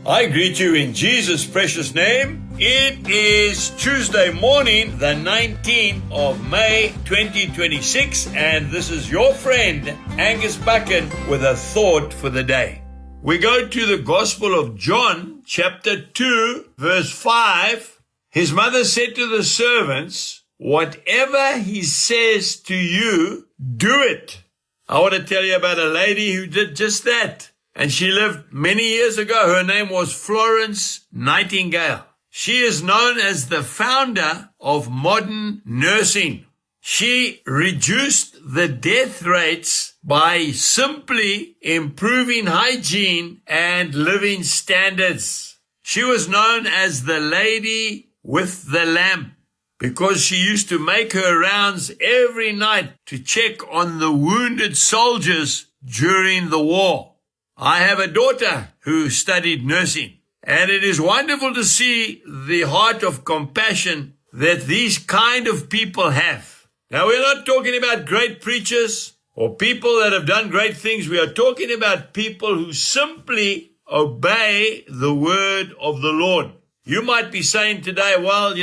I greet you in Jesus' precious name. It is Tuesday morning, the 19th of May, 2026, and this is your friend, Angus Buchan, with a thought for the day. We go to the Gospel of John, chapter 2, verse 5. His mother said to the servants, "Whatever he says to you, do it." I want to tell you about a lady who did just that. And she lived many years ago. Her name was Florence Nightingale. She is known as the founder of modern nursing. She reduced the death rates by simply improving hygiene and living standards. She was known as the lady with the lamp because she used to make her rounds every night to check on the wounded soldiers during the war. I have a daughter who studied nursing, and it is wonderful to see the heart of compassion that these kind of people have. Now, we're not talking about great preachers or people that have done great things. We are talking about people who simply obey the word of the Lord. You might be saying today, well,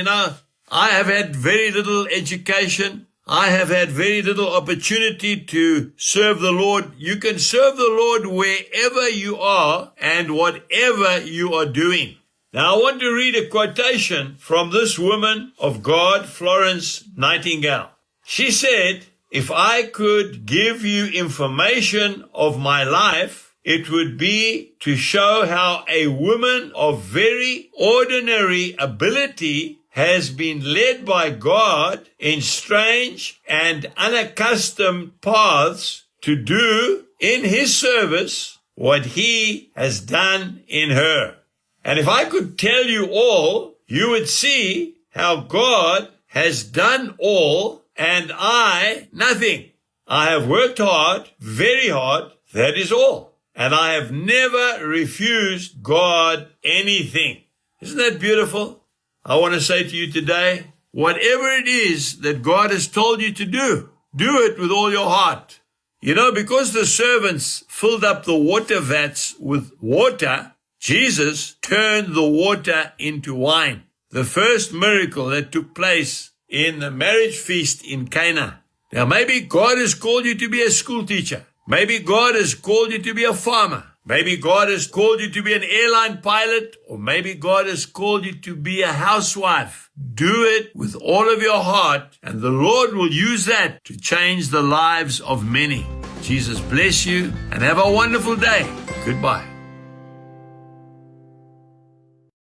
I have had very little education. I have had very little opportunity to serve the Lord. You can serve the Lord wherever you are and whatever you are doing. Now, I want to read a quotation from this woman of God, Florence Nightingale. She said, "If I could give you information of my life, it would be to show how a woman of very ordinary ability has been led by God in strange and unaccustomed paths to do in his service what he has done in her. And if I could tell you all, you would see how God has done all and I nothing. I have worked hard, very hard, that is all. And I have never refused God anything." Isn't that beautiful? I want to say to you today, whatever it is that God has told you to do it with all your heart. Because the servants filled up the water vats with water, Jesus turned the water into wine. The first miracle that took place in the marriage feast in Cana. Now, maybe God has called you to be a school teacher. Maybe God has called you to be a farmer. Maybe God has called you to be an airline pilot, or maybe God has called you to be a housewife. Do it with all of your heart, and the Lord will use that to change the lives of many. Jesus bless you, and have a wonderful day. Goodbye.